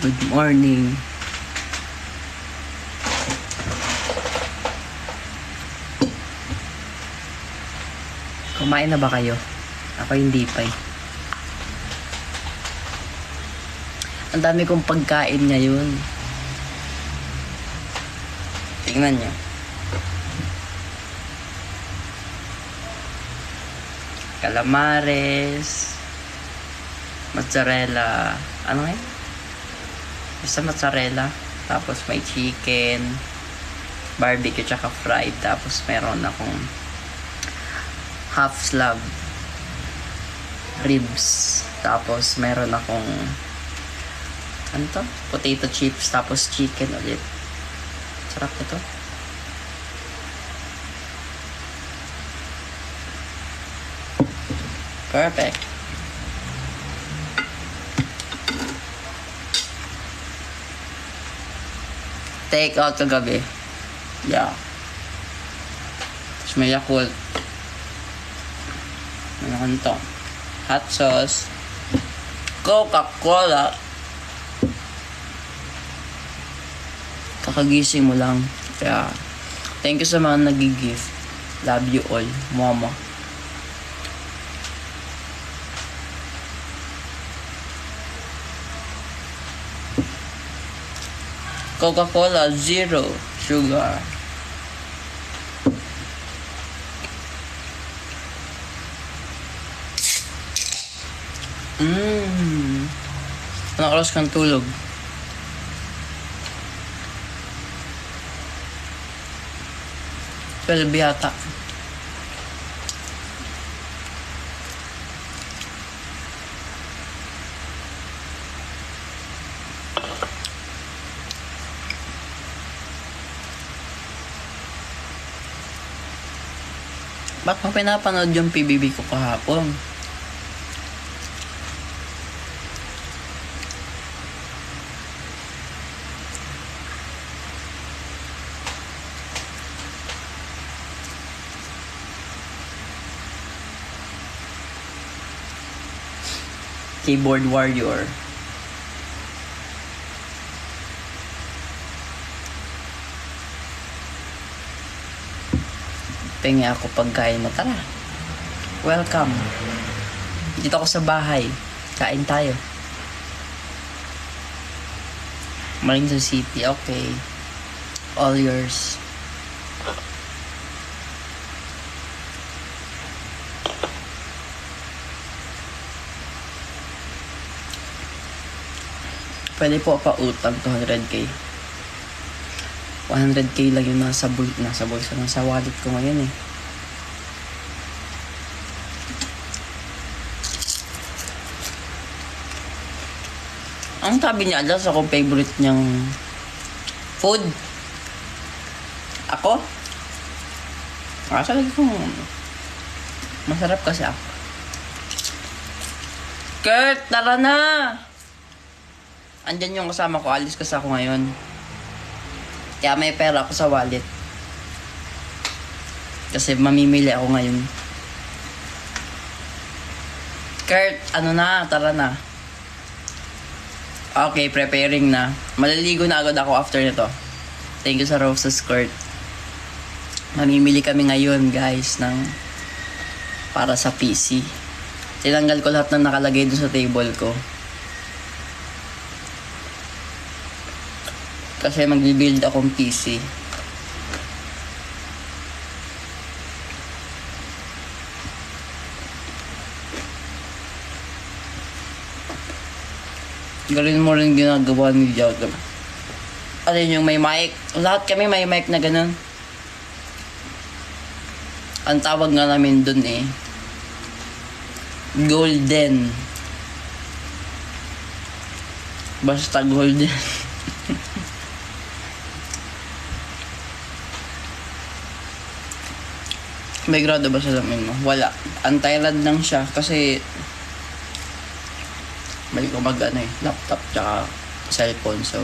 Good morning. Kumain na ba kayo? Ako hindi pa eh. Ang dami kong pagkain ngayon. Tingnan nyo. Calamares, mozzarella, ano nga yun? Basta mozzarella, tapos may chicken, barbecue tsaka fried, tapos meron akong half slab ribs, tapos meron akong ano to? Potato chips, tapos chicken ulit. Sarap ito. Perfect. Take out kagabi. Yeah. Tapos may Yakult. Ano to? Hot sauce. Coca-Cola. Kakagising mo lang. Kaya, thank you sa mga nag-gift. Love you all. Mama. Coca-Cola Zero Sugar. Anong oras kang tulog? Twelve yata. Ba't mo pinapanood yung PBB ko kahapon? Keyboard warrior. Pengi ako pagkain mo. Tara. Welcome. Dito ako sa bahay. Kain tayo. Maling City. Okay. All yours. Pwede po pa utang 200k. 100k lang yung nasa bulsa, nasa wallet ko ngayon eh. Ang sabi niya, alas akong favorite niyang food. Ako? Sabi ko, masarap kasi ako. Kurt, tara na! Andyan yung kasama ko, alis kasi ako ngayon. Kaya may pera ako sa wallet. Kasi mamimili ako ngayon. Kurt, ano na, tara na. Okay, preparing na. Maliligo na agad ako after nito. Thank you sa Roses Kurt. Mamimili kami ngayon guys ng para sa PC. Tinanggal ko lahat ng nakalagay dun sa table ko. Kasi magbi-build akong PC. Galing mo rin ginagawa ni Jota. Alin yung may mic? Lahat kami may mic na ganun. Ang tawag nga namin dun eh. Golden. Basta golden. May grado ba sa lamin mo? Wala. Anti-rad lang siya kasi may gumagana eh. Laptop tsaka cellphone. So,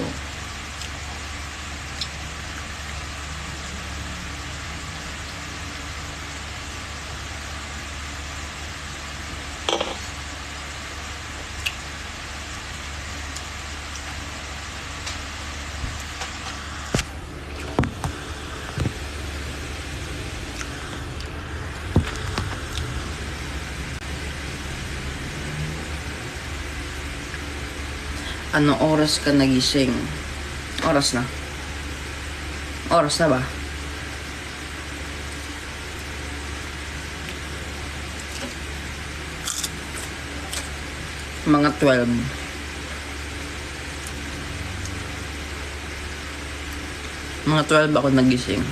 Anong oras ka nagising? Oras na. Oras na ba? Mga 12. Mga 12 ako nagising.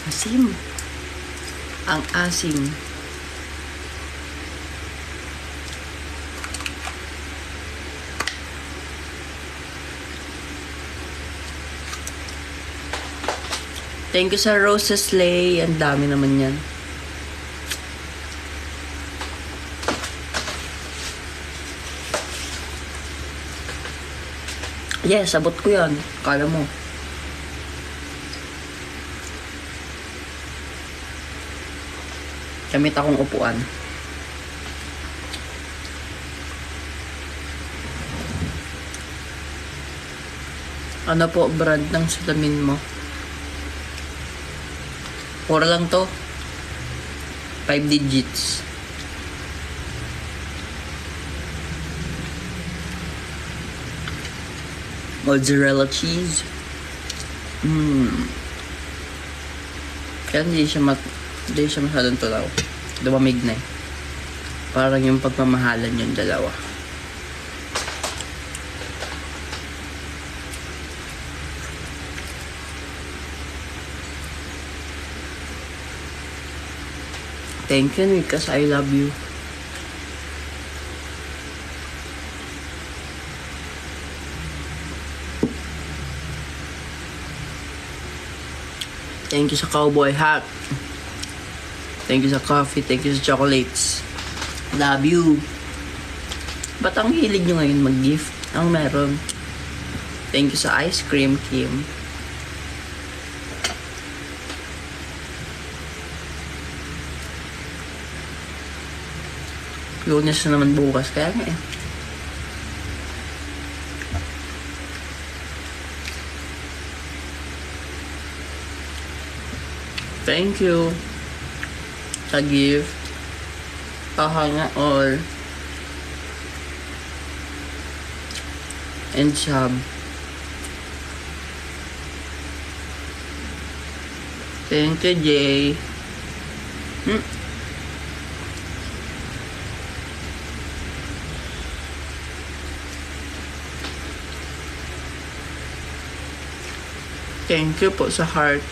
Asim. Ang asim. Thank you sa Roses Lay. Ang dami naman yan. Yes, sabot ko yan. Kala mo. Gamit akong upuan. Ano po brand ng salamin mo? Pura lang to. 5 digits. Mozzarella cheese. Kaya hindi siya masyadong tulaw. Lumamig na eh. Parang yung pagmamahalan yung dalawa. Thank you, Nikas. I love you. Thank you sa cowboy hat. Thank you sa coffee. Thank you sa chocolates. Love you. Ba't ang hilig nyo ngayon mag-gift? Ang meron. Thank you sa ice cream, Kim. Lunes na naman bukas. Kaya nga eh. Thank you sa gift. Kahanga all. And sub. Thank you, Jay. Thank you po sa heart.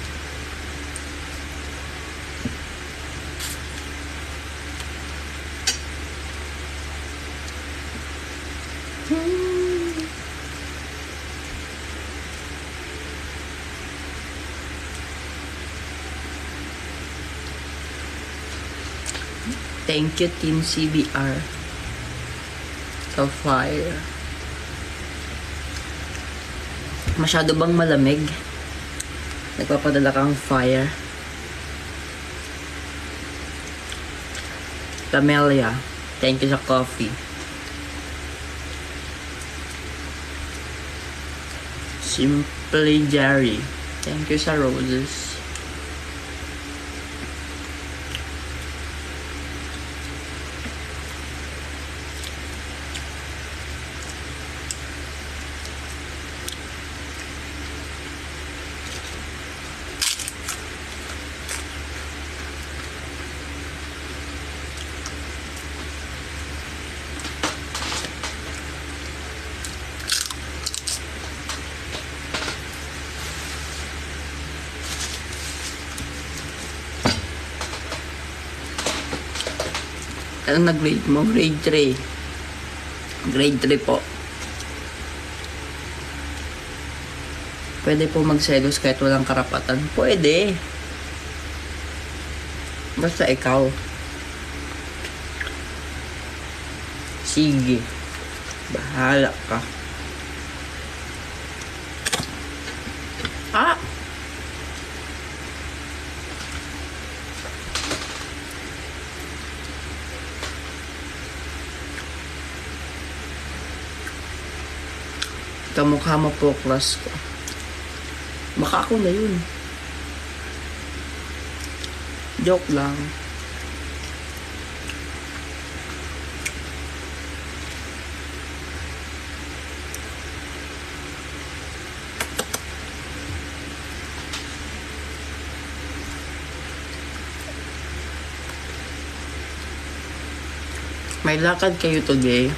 Thank you, Team CBR. So fire. Masyado bang malamig? Nagpapadala kang fire. Camellia, thank you sa coffee. Simply Jerry, thank you sa roses. Anong nag-grade mo? Grade 3. Grade 3 po. Pwede po magselos kahit walang karapatan. Pwede. Basta ikaw. Sige. Bahala ka. Ah! Kamukha mo po, class ko. Baka ako na yun. Joke lang. May lakad kayo today?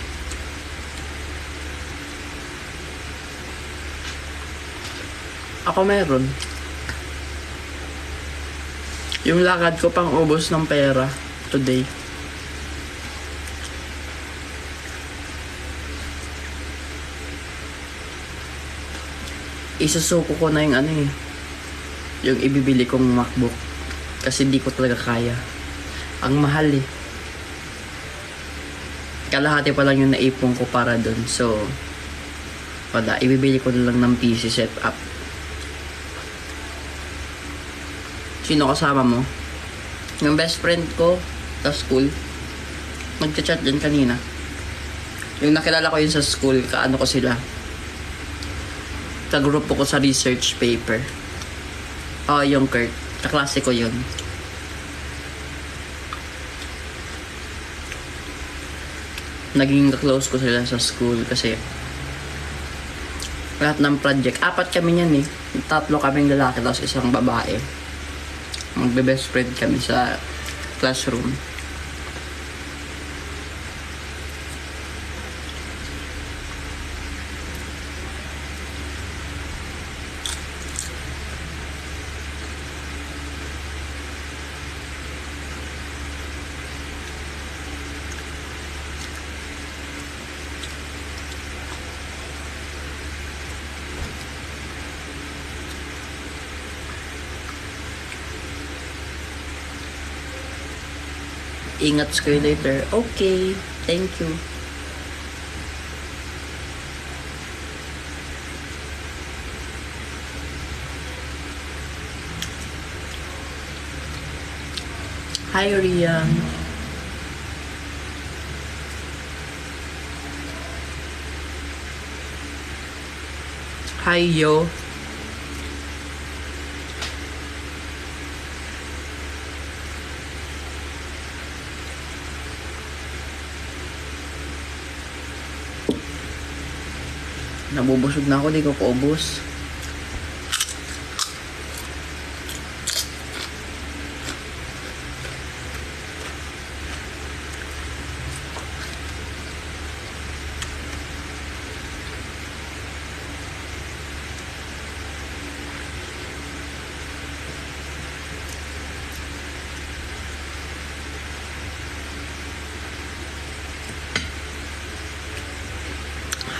Ako meron. Yung lakad ko pang ubos ng pera today. Isusuko ko na yung yung ibibili kong MacBook. Kasi di ko talaga kaya. Ang mahal eh. Kalahati pa lang yung naipon ko para dun. So, wala. Ibibili ko na lang ng PC setup. Sino kasama mo? Yung best friend ko sa school. Nagchat-chat dyan kanina. Yung nakilala ko yun sa school, kaano ko sila. Kagrupo ko sa research paper. Yung Kurt. Kaklase ko yun. Naging close ko sila sa school kasi lahat ng project, 4 kami niyan eh. 3 kaming lalaki tapos isang babae. Magbe-best friend kami sa classroom. Ingat kayo later. Okay. Thank you. Hi, Rian. Hi, yo. Nabubusog na ako, di ko paubos.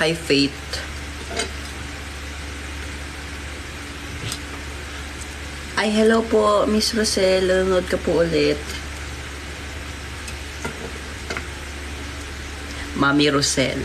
Hi, Faith. Ay, hello po, Miss Rosel. Nanonood ka po ulit. Mami Rosel.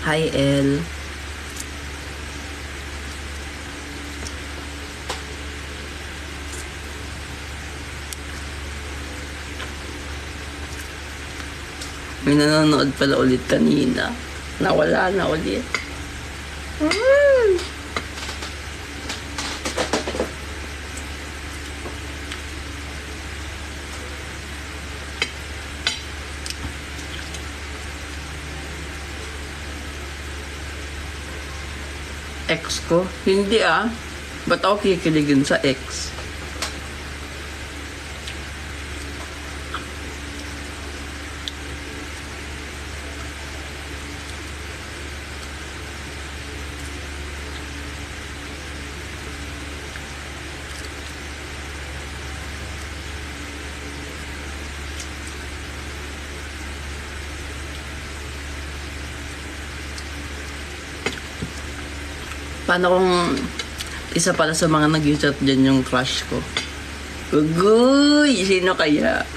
Hi, El. May nanonood pala ulit kanina. Nawala na ulit. Ex ko? Hindi ah. Ba't ako kikiligin sa ex? Paano kung isa pala sa mga nag-chat dyan yung crush ko? Ugoy! Sino kaya?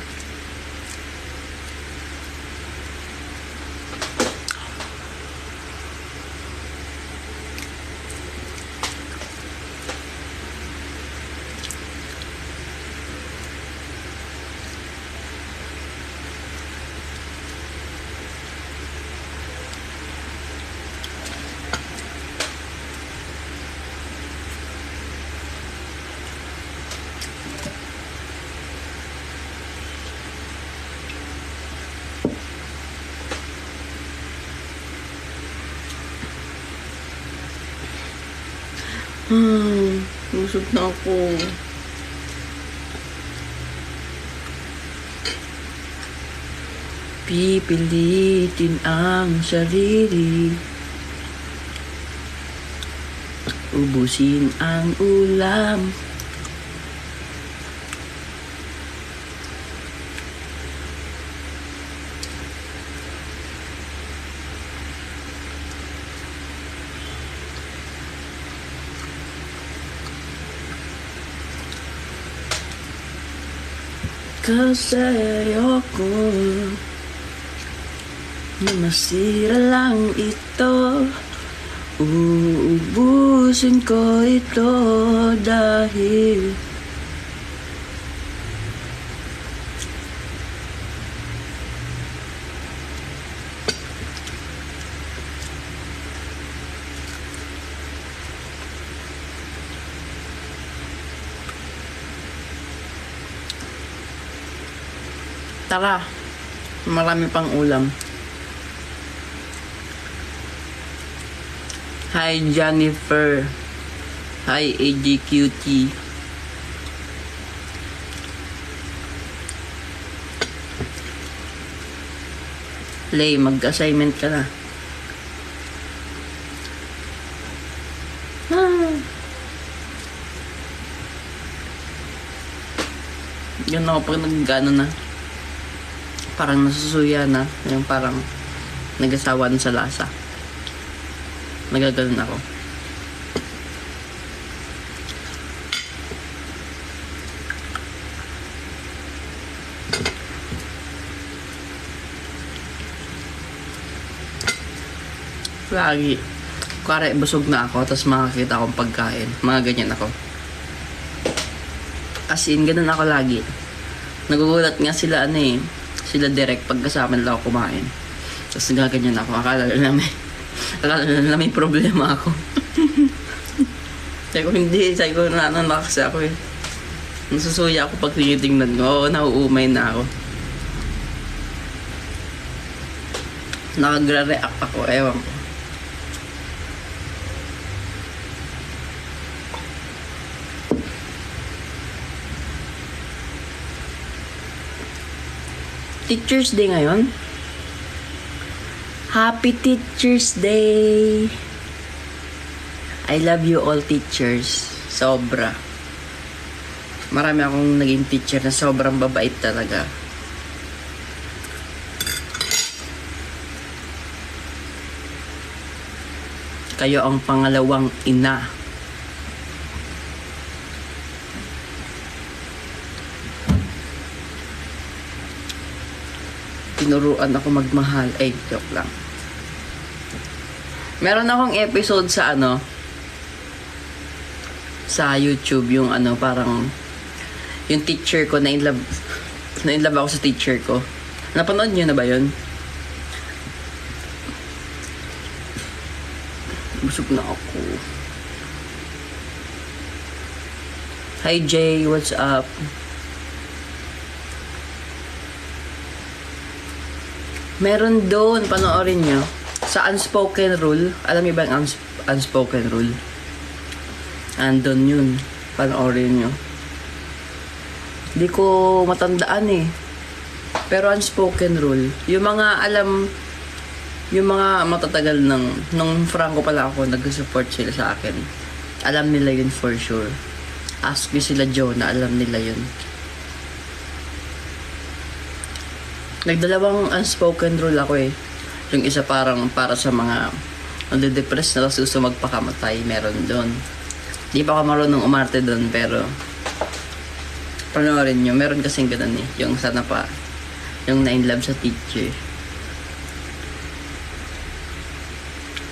Busog na ako. Pipilitin ang sarili, ubusin ang ulam. Kasi ayoko na masira lang ito. Uubusin ko ito dahil tara, marami pang ulam. Hi Jennifer. Hi AGQT. Lay, mag-assignment ka na. Yan ako pag nag-ano na. Parang nasusuya na. Yung parang nag-asawa na sa lasa. Nagaganon ako. Lagi. Kuwari, busog na ako, tapos makakita akong pagkain. Mga ganyan ako. As in, ganun ako lagi. Nagugulat nga sila, sila direct pag kasama nila ako kumain. Tapos nagaganyan ako. Akala nila may problema ako. Sabi ko, hindi. Sabi ko, kasi ako eh. Nasusuya ako pag tinitingnan ko. Oo, nauumay na ako. Nakagra-react ako. Ewan ko. Teacher's Day ngayon. Happy Teacher's Day! I love you all teachers. Sobra. Marami akong naging teacher na sobrang babait talaga. Kayo ang pangalawang ina. Tinuruan ako magmahal. Ay, joke lang. Meron akong episode sa sa YouTube, yung parang yung teacher ko, na in love ako sa teacher ko. Napanood niyo na ba yun? Busog na ako. Hi Jay, what's up? Meron doon, panoorin nyo. Sa Unspoken Rule. Alam niyo ba ang Unspoken Rule? Andun yun. Panoorin nyo. Hindi ko matandaan eh. Pero Unspoken Rule. Yung mga yung mga matatagal nung Franco pala ako, nag-support sila sa akin. Alam nila yun for sure. Ask nyo sila Jonah, alam nila yun. Nagdalawang Unspoken Rule ako eh. Yung isa parang para sa mga nade-depress na tapos gusto magpakamatay, meron doon. Di pa ako marunong umarte doon, pero panoorin nyo, meron kasing ganun eh. Yung sana pa, yung na-in-love sa teacher.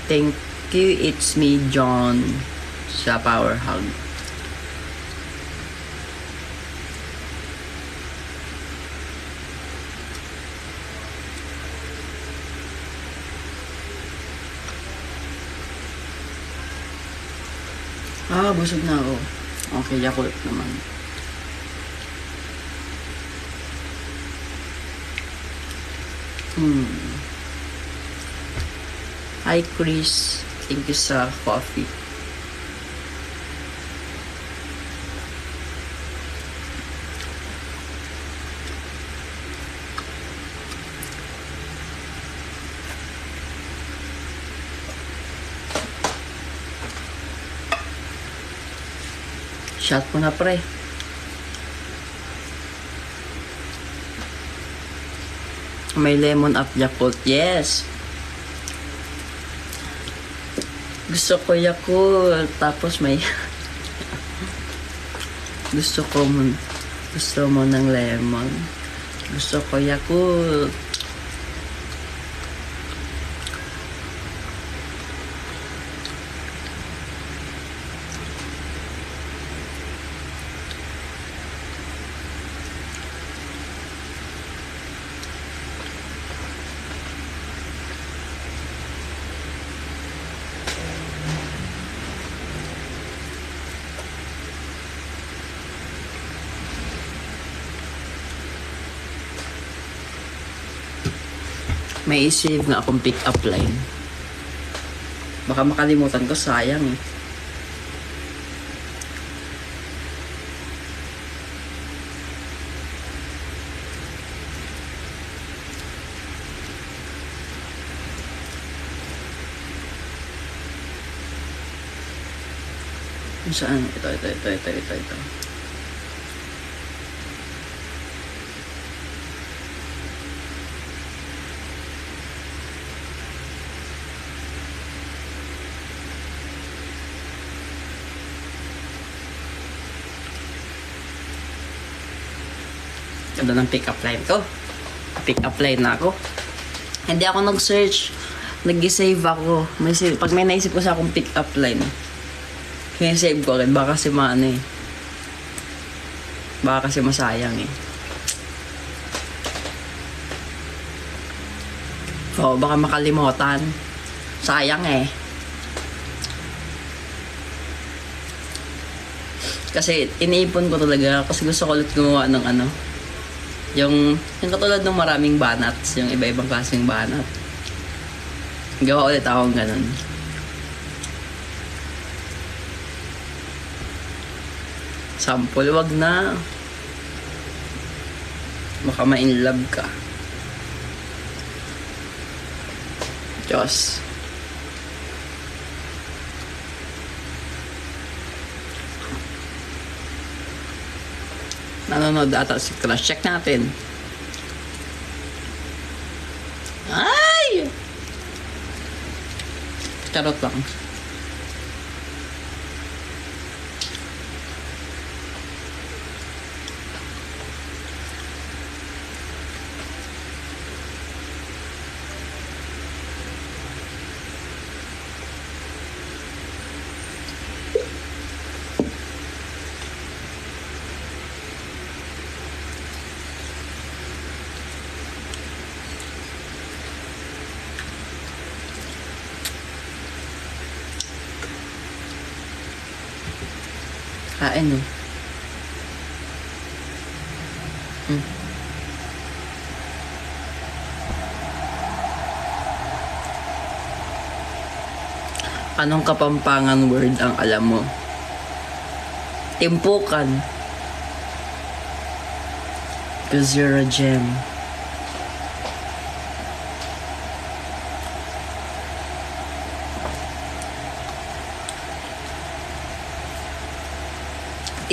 Thank you, it's me, John, sa Power Hug. Busog na ako. Okay, Yakult naman. Hi, Chris. Thank you sa coffee. Shot mo na, pre. May lemon at Yakult. Yes. Gusto ko Yakult. Tapos may gusto mo ng lemon. Gusto ko Yakult. May isave nga akong pick up line. Baka makalimutan ko, sayang eh. Saan? Ito. Ganda ng pick up line ko. Pick up line na ako. Hindi ako nag-search. Nag-save ako. Pag may naisip ko sa akong pick up line, save ko agad. Baka kasi baka kasi masayang eh. Baka makalimutan. Sayang eh. Kasi iniipon ko talaga kasi gusto ko ulit gumawa ng yung katulad ng maraming banats, yung iba-ibang klaseng banat. Gawa ulit akong ganun. Sample, wag na. Baka ma-inlove ka. Diyos. Nanonood ata si Crush. Check natin. Ay! Charot lang. Kain, no? Anong Kapampangan word ang alam mo? Timpukan. 'Cause you're a gem.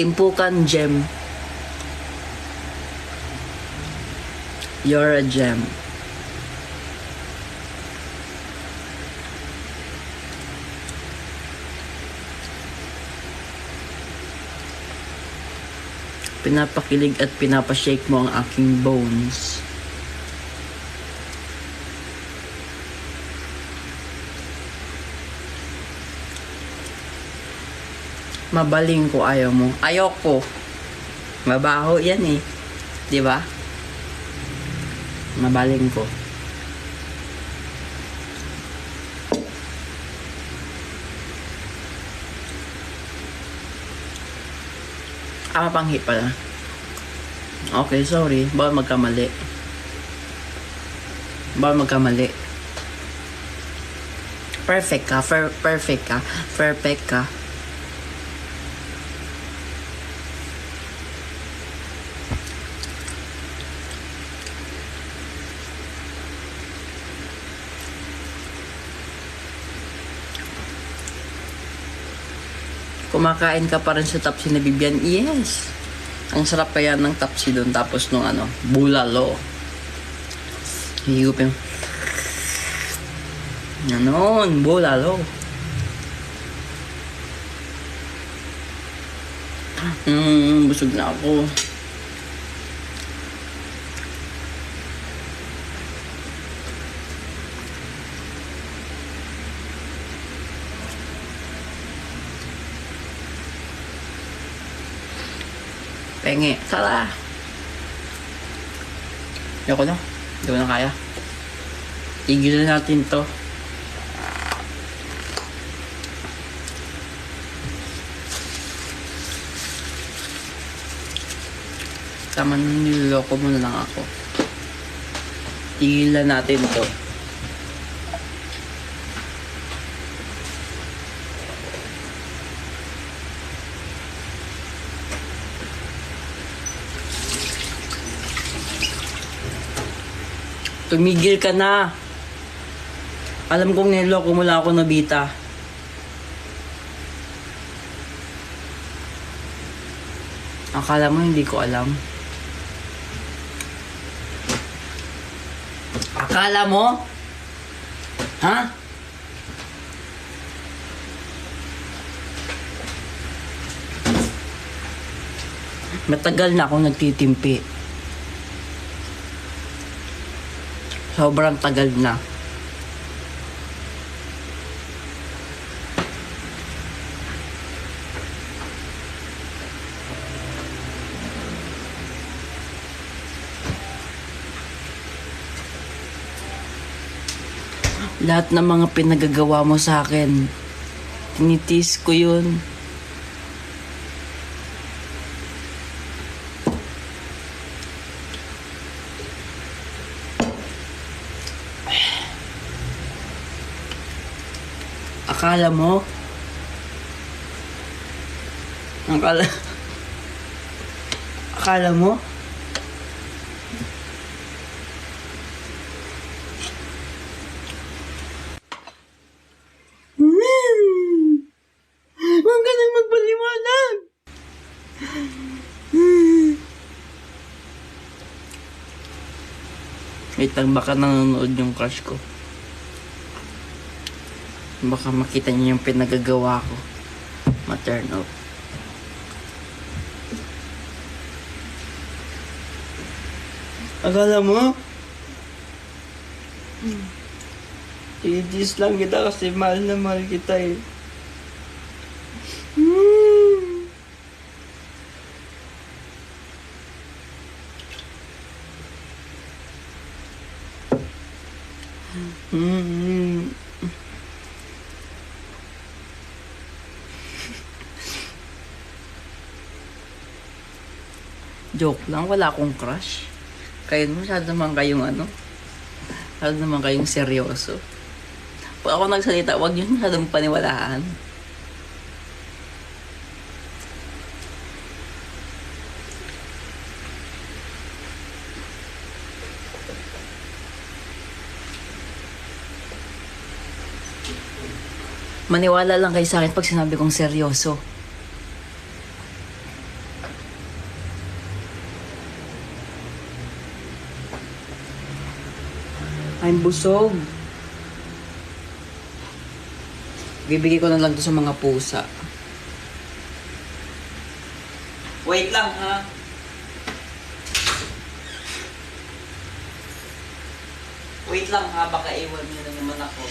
Timpukan, gem. You're a gem. Pinapakilig at pinapashake mo ang aking bones. Mabaling ko, ayaw mo. Ayoko. Mabaho yan eh. Di ba? Mabaling ko. Mapanghi pala. Okay, sorry. Bawal magkamali. Bawal magkamali. Perfect ka. Perfect ka. Perfect ka. Kumakain ka pa rin sa tapsi na Bibian? Yes. Ang sarap kaya ng tapsi doon. Tapos nung bulalo. Higupin. Ganon, bulalo. Busog na ako. Penge. Tara. Ayoko na. Hindi ko na kaya. Tigilan natin to. Tama na, niloloko mo na lang ako. Tigilan natin to. Tumigil ka na. Alam kong niloko mo lang ako, Nobita. Akala mo hindi ko alam. Akala mo? Ha? Matagal na akong nagtitimpi. Sobrang tagal na. Lahat ng mga pinagagawa mo sa akin, tinitiis ko yun. Akala mo? Akala mo? Huwag ka nang magpaliwanag! Wait lang, baka nanonood yung crush ko. Baka makita niyo yung pinagagawa ko. Ma-turn off. Akala mo? Idis lang kita kasi mahal na mahal kita eh. Joke lang, wala akong crush. Kayo masyado naman kayong masyado naman kayong seryoso. Pag ako nagsalita, huwag nyo masyadong paniwalaan. Maniwala lang kayo sa akin pag sinabi kong seryoso. I'm busog. Bibigay ko na lang to sa mga pusa. Wait lang ha. Wait lang ha, baka iwan nyo na naman ako.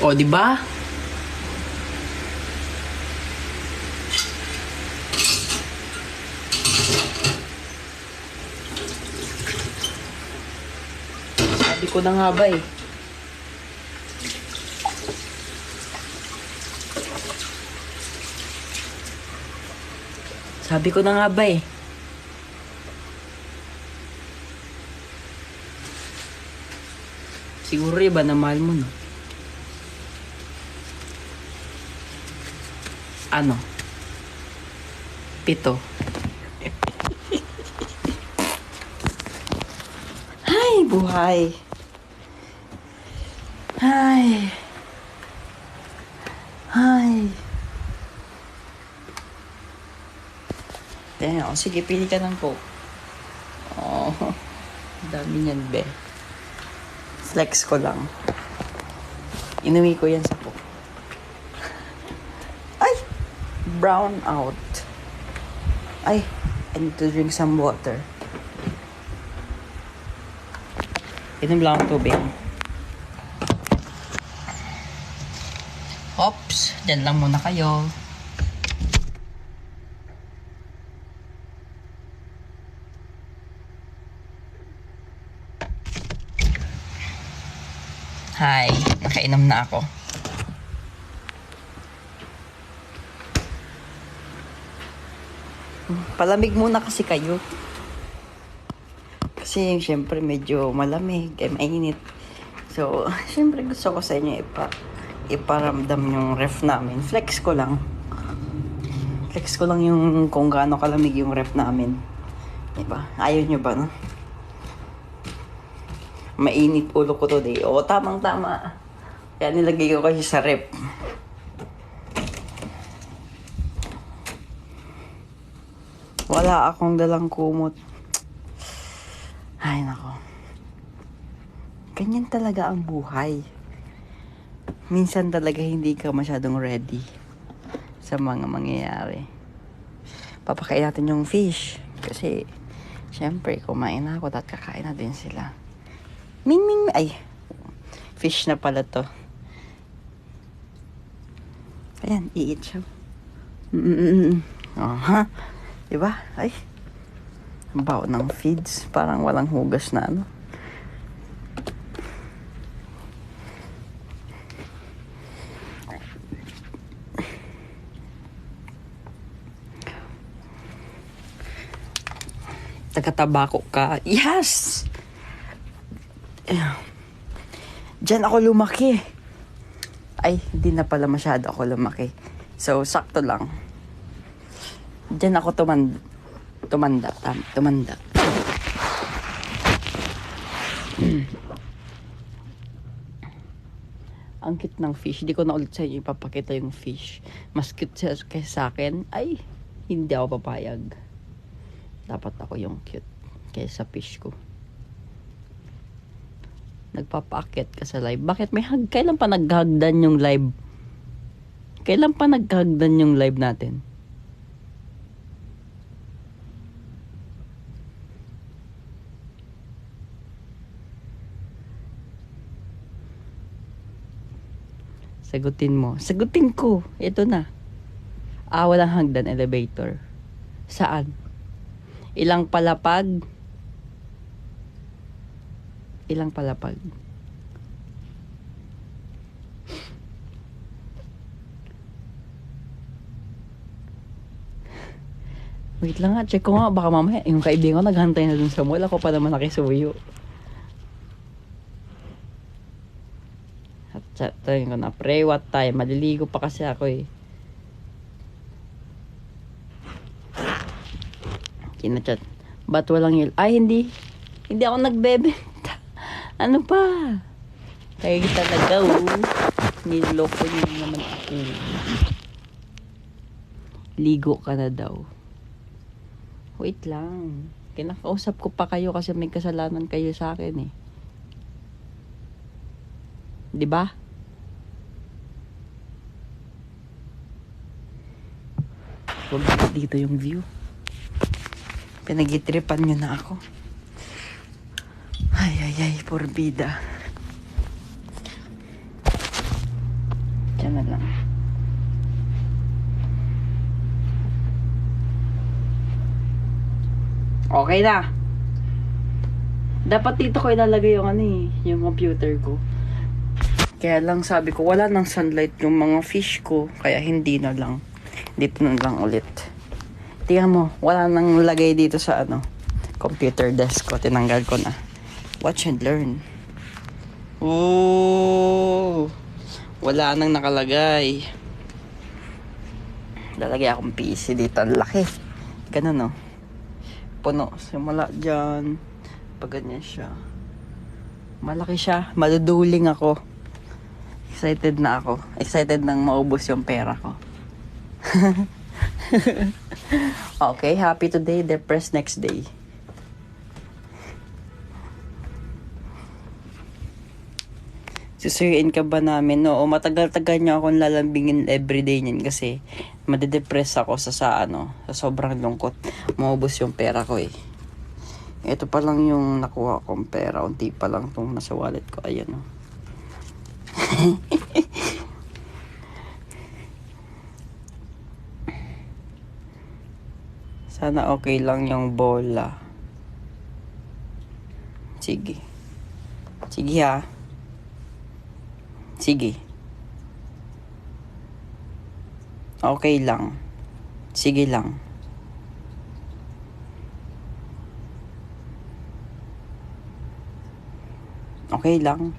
O, di ba? Sabi ko na nga ba eh. Sabi ko na nga ba eh. Siguro iba na mahal mo, no? Ano? 7. Ay, buhay. Ay. Ay. Damn, sige, pili ka ng Coke. Oh, dami niyan, be. Flex ko lang. Inuwi ko yan sa Coke. Ay! Brown out. Ay, I need to drink some water. Inom lang ang tubig. Oops, dyan lang muna kayo. Hi, nakainom na ako. Palamig muna kasi kayo. Kasi syempre medyo malamig, mainit. So, syempre gusto ko sa inyo iparamdam yung ref namin. Flex ko lang yung kung gaano kalamig yung ref namin. Diba? Ayaw nyo ba, no? Mainit ulo ko today. O, tamang-tama. Kaya nilagay ko kasi sa ref. Wala akong dalang kumot. Ay, nako. Ganyan talaga ang buhay. Minsan talaga hindi ka masyadong ready sa mga mangyayari. Papakain natin yung fish. Kasi, syempre, kumain na ako at kakain na din sila. Ming. Ay, fish na pala to. Ayan, i-eat siya. Aha. Diba? Ay, ang baho ng feeds. Parang walang hugas na, ano. Taga-tabako ka. Yes! Diyan ako lumaki. Ay, hindi na pala masyado ako lumaki. So, sakto lang. Diyan ako tumanda. Ang cute ng fish. Hindi ko na ulit sa inyo ipapakita yung fish. Mas cute siya kaysa sa akin. Ay, hindi ako papayag. Dapat ako yung cute kaysa fish ko. Nagpapakit ka sa live. Bakit may hug? Kailan pa naghagdan yung live? Kailan pa naghagdan yung live natin? Sagutin mo. Sagutin ko. Ito na. Walang hagdan elevator. Saan? Ilang palapag? Ilang palapag? Wait lang nga, check ko nga. Baka mamaya, yung kaibigan ko naghantay na dun sa mall. Ako pa naman nakisuyo. At chat-time ko na. Pre, what time? Maliligo pa kasi ako eh. Kinachat. Ba't walang yel? Ay, hindi. Hindi ako nagbebenta. Ano pa? Kaya talaga, niloko niyo naman ako. Ligo ka na daw. Wait lang. Kinakausap ko pa kayo kasi may kasalanan kayo sa akin eh. 'Di ba? Huwag dito yung view. Pinagitripan nyo na ako. Ay, porbida. Diyan na lang. Okay na. Dapat dito ko ilalagay yung yung computer ko. Kaya lang sabi ko, wala nang sunlight yung mga fish ko. Kaya hindi na lang. Dito na lang ulit. Tingnan mo, wala nang lagay dito sa computer desk ko. Tinanggal ko na. Watch and learn. Ooh! Wala nang nakalagay. Lalagay akong PC dito. Ang laki. Ganun puno. Simula dyan. Pag ganyan siya. Malaki siya. Maduduling ako. Excited na ako. Excited nang maubos yung pera ko. Okay, happy today, depressed next day. Susuyuin ka ba namin? No, matagal-tagal niya akong lalambingin everyday niyan kasi madedepress ako sa sobrang lungkot. Maubos yung pera ko eh. Ito pa lang yung nakuha kong pera. Unti pa lang itong nasa wallet ko. Ayan Sana okay lang yung bola. Sige. Sige ha. Sige. Okay lang. Sige lang. Okay lang.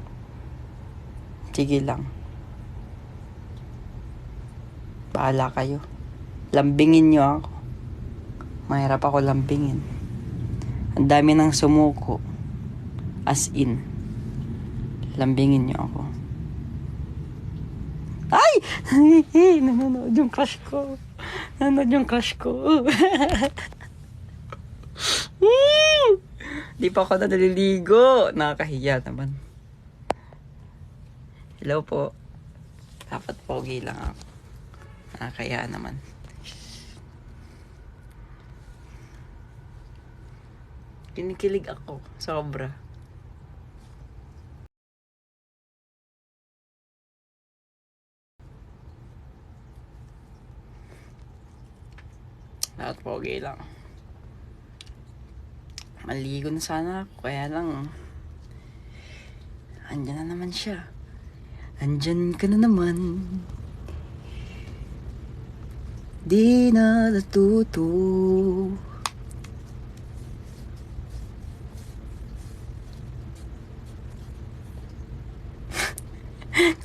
Sige lang. Bahala kayo. Lambingin nyo ako. Mahirap ako lambingin. Ang dami nang sumuko. As in. Lambingin nyo ako. Ay! Nanonood yung crush ko. Nanonood yung crush ko. Di pa ako na naliligo. Nakakahiya naman. Hello po. Dapat pogi lang ako. Nakakahiya naman. Kinikilig ako. Sobra. Dapat pogi lang. Maligo na sana ako. Kaya lang. Andyan na naman siya. Andyan ka na naman. Di na natuto.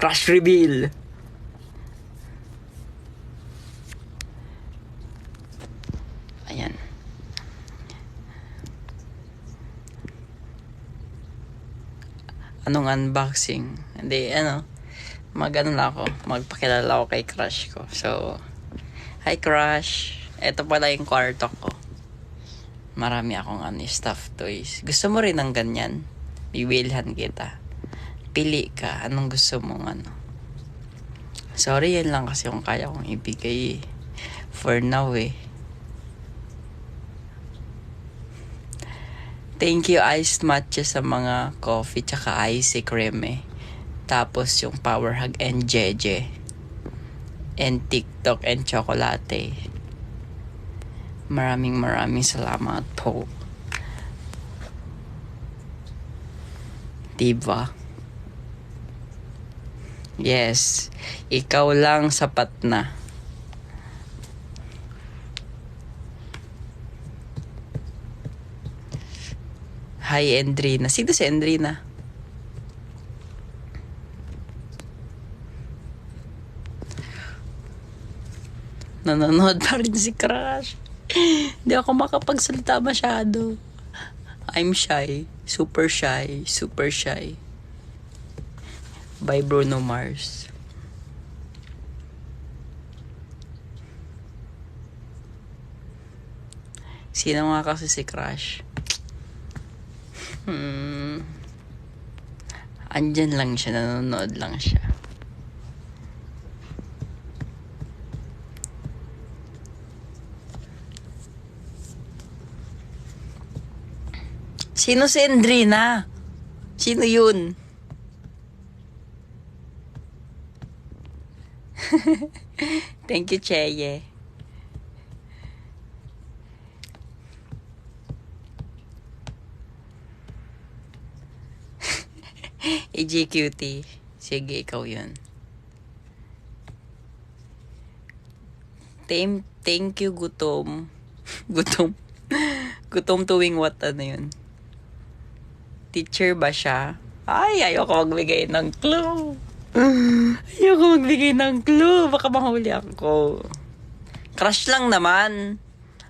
Crush reveal. Ayan. Anong unboxing? Hindi, mag-ano lang ako. Magpakilala ako kay crush ko. So, hi crush. Ito pala yung kwarto ko. Marami akong stuffed toys. Gusto mo rin ng ganyan? Bibilhan kita. Pili ka. Anong gusto mong Sorry, yan lang kasi kung kaya kong ibigay eh. For now eh. Thank you iced matcha sa mga coffee tsaka icy cream eh. Tapos yung power hug and jeje. And TikTok and chocolate. Maraming salamat po. Diba? Yes. Ikaw lang sapat na. Hi, Endrina. Sino si Endrina? Nanonood pa rin si Crush. Hindi ako makapagsalita masyado. I'm shy. Super shy. Super shy. By Bruno Mars. Sino nga kasi si Crush? Andyan lang siya. Nanonood lang siya. Sino si Endrina? Sino yun? Thank you, Cheye. EJQT. Sige, ikaw yun. Thank you, gutom. Gutom. Gutom tuwing what, ano yun? Teacher ba siya? Ay, ayoko magbigay ng clue. Ayoko magbigay ng clue. Baka mahuli ako. Crush lang naman.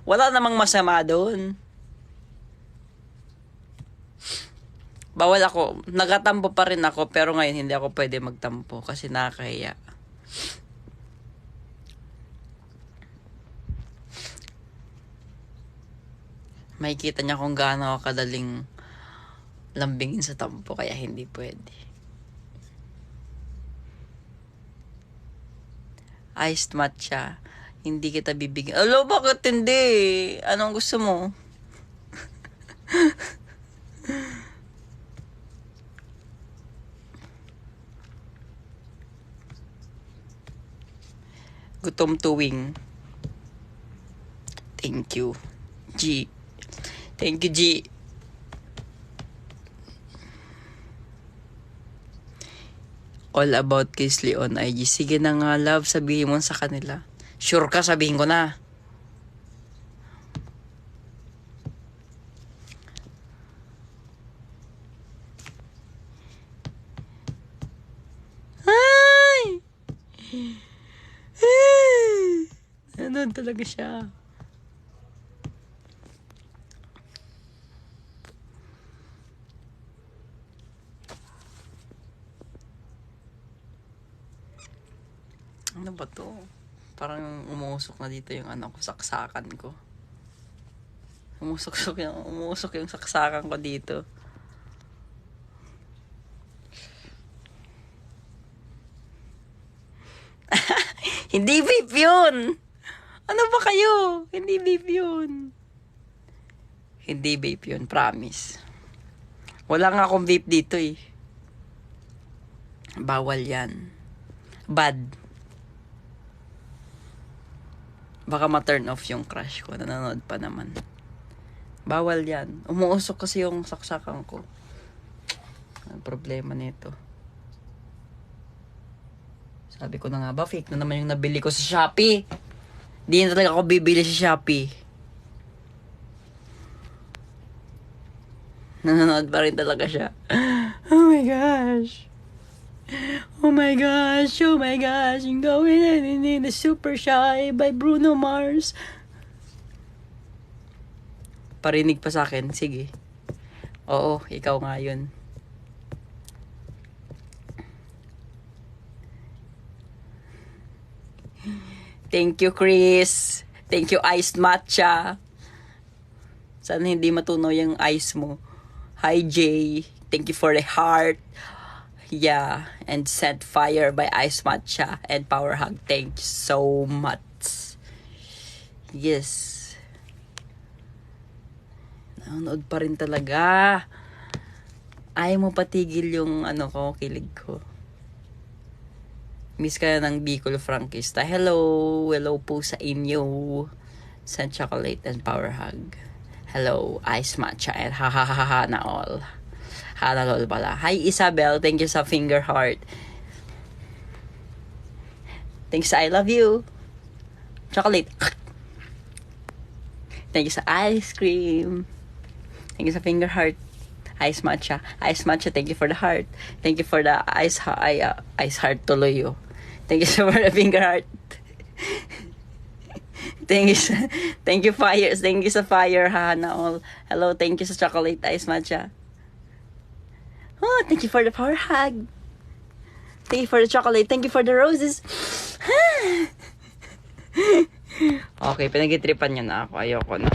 Wala namang masama doon. Bawal ako. Nagatampo pa rin ako, pero ngayon hindi ako pwede magtampo kasi nakakahiya. Makikita niya kung gaano ako kadaling lambingin sa tampo, kaya hindi pwede. Iced matcha. Hindi kita bibigyan. Alo, bakit hindi? Anong gusto mo? Gutom tuwing. Thank you, G. Thank you, G. All about Kisley on IG. Sige na nga, love. Sabihin mo sa kanila. Sure ka, sabihin ko na. Ay! Nanood talaga siya. Ano ba to? Parang umusok na dito yung ano ko, saksakan ko. Umusok yung saksakan ko dito. Hindi vape yun! Ano ba kayo? Hindi vape yun. Hindi vape yun, promise. Wala nga akong vape dito eh. Bawal yan. Bad. Baka ma-turn off yung crush ko. Nanonood pa naman. Bawal yan. Umuusok kasi yung saksakan ko. Ang problema nito. Sabi ko na nga ba, fake na naman yung nabili ko sa Shopee. Di na talaga ako bibili sa Shopee. Nanonood pa rin talaga siya. Oh my gosh. Oh my gosh, oh my gosh, I'm going in the Super Shy by Bruno Mars. Parinig pa sa akin, sige. Oo, ikaw nga yun. Thank you, Chris. Thank you, Iced Matcha. Sana hindi matunaw yung ice mo. Hi, Jay. Thank you for the heart. Yeah, and Set Fire by Ice Matcha and Power Hug. Thank you so much. Yes. Nanonood pa rin talaga. Ayaw mo patigil yung ano ko, kilig ko. Miss ka na ng Bicol Frankista. Hello. Hello po sa inyo. Send chocolate and power hug. Hello, Ice Matcha and ha ha ha ha na all. Lol pala. Hi Isabel, thank you sa finger heart. Thanks sa I love you. Chocolate. Thank you sa ice cream. Thank you sa finger heart. Ice matcha. Ice matcha, thank you for the heart. Thank you for the ice heart tuloy oh. Thank you so for the finger heart. Thank you fire. Thank you sa fire Hana all. Hello, thank you sa chocolate ice matcha. Oh, thank you for the power hug. Thank you for the chocolate. Thank you for the roses. Okay, pinag-itripan niya na ako. Ayoko na.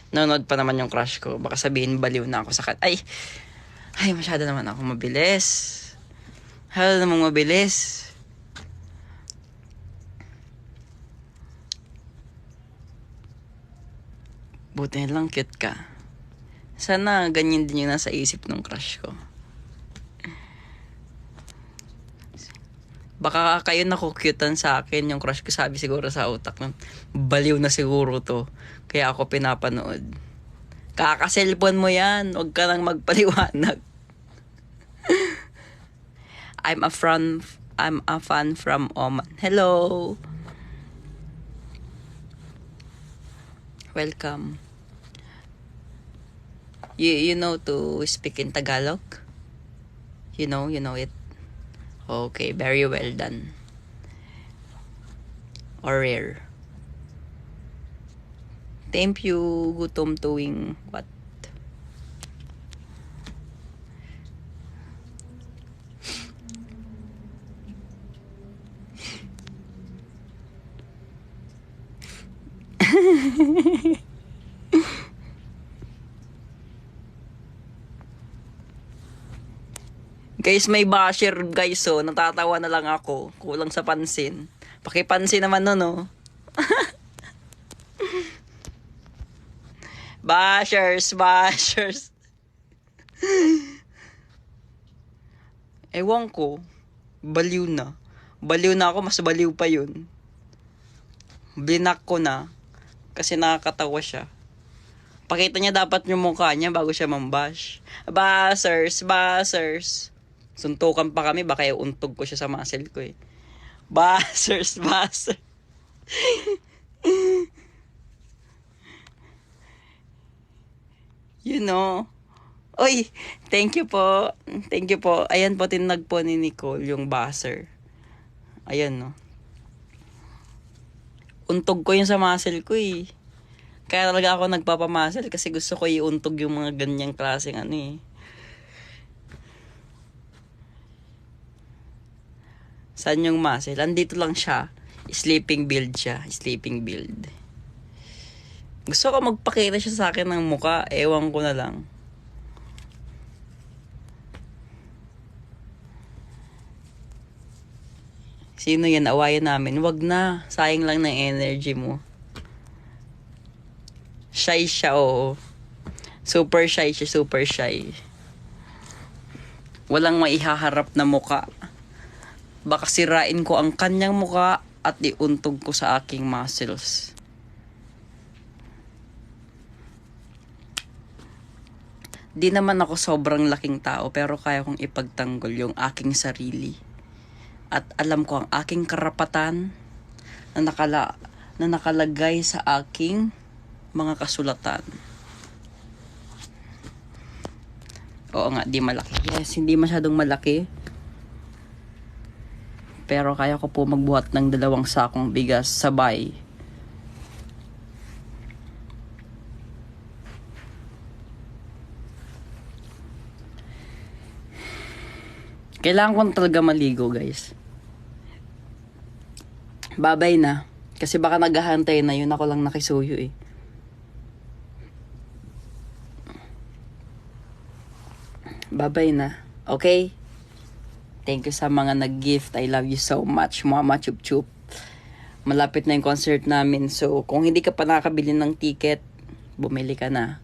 Nanonood pa naman yung crush ko. Baka sabihin baliw na ako sa Ay, masyado naman ako mabilis. Masyado namang mabilis. Buti lang cute ka. Sana ganyan din yung nasa isip ng crush ko. Baka kayo nakukutan sa akin. Yung crush ko sabi siguro sa utak nun, baliw na siguro to. Kaya ako pinapanood. Kaka-cellphone mo yan. Huwag ka nang magpaliwanag. I'm a fan from Oman. Hello. Welcome. You know to speak in Tagalog? You know it. Okay, very well done. Or rare. Thank you, gutom tuwing what? Guys, may basher guys oh. Natatawa na lang ako. Kulang sa pansin. Pakipansin naman nun oh. Bashers. Ewan ko. Baliw na. Baliw na ako. Mas baliw pa yun. Blinak ko na. Kasi nakakatawa siya. Pakita niya dapat yung mukha niya bago siya mambash. Bashers. Suntukan pa kami, baka iuntog ko siya sa muscle ko eh. Bashers. You know. Oy, thank you po. Ayan po, tinag po ni Nicole yung buzzer. Ayan no. Untog ko yun sa muscle ko eh. Kaya talaga ako nagpapamuscle kasi gusto ko iuntog yung mga ganyang klaseng ano eh. Saan yung muscle? Andito lang siya. Sleeping build. Gusto ko magpakita siya sa akin ng muka. Ewan ko na lang. Sino yan? Awayan namin. Wag na. Sayang lang ng energy mo. Shy siya, oo. Super shy. Walang maihaharap na muka. Baka sirain ko ang kanyang muka at iuntog ko sa aking muscles. Di naman ako sobrang laking tao pero kaya kong ipagtanggol yung aking sarili. At alam ko ang aking karapatan na nakalagay sa aking mga kasulatan. Oo nga, di malaki. Yes, hindi masyadong malaki. Pero kaya ko po magbuhat ng 2 sakong bigas sabay. Kailangan ko talaga maligo, guys. Babay na. Kasi baka naghahantay na yun. Ako lang nakisuyo eh. Babay na. Okay? Thank you sa mga nag-gift. I love you so much. Mama chup chup. Malapit na yung concert namin. So, kung hindi ka pa nakakabili ng ticket, bumili ka na.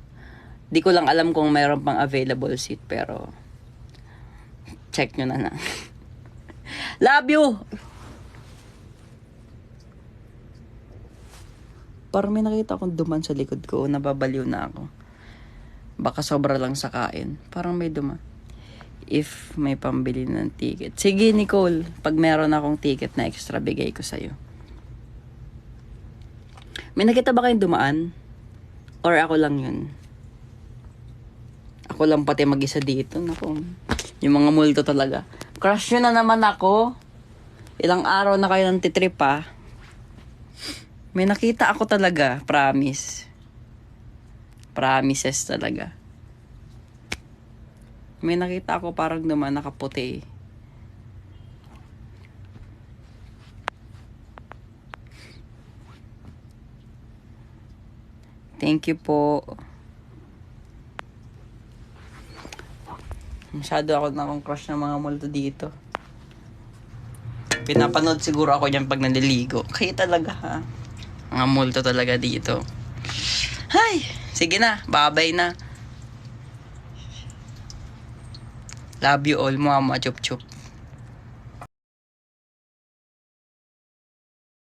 Di ko lang alam kung mayroon pang available seat. Pero, check nyo na. Love you! Parang may nakita akong duman sa likod ko. Nababaliw na ako. Baka sobra lang sa kain. Parang may duman. If may pambili ng ticket. Sige, Nicole. Pag meron akong ticket na extra, bigay ko sa'yo. May nakita ba kayong dumaan? Or ako lang yun? Ako lang pati mag-isa dito. Naku, yung mga multo talaga. Crush nyo na naman ako. Ilang araw na kayo nang titrip ha. May nakita ako talaga. Promise. Promises talaga. May nakita ako parang naman nakaputi. Thank you po. Masyado ako nakong crush ng mga multo dito. Pinapanood siguro ako niyan pag naliligo. Kaya talaga ha. Mga multo talaga dito. Hay! Sige na, babay na. Love you all, mama. Chup chup.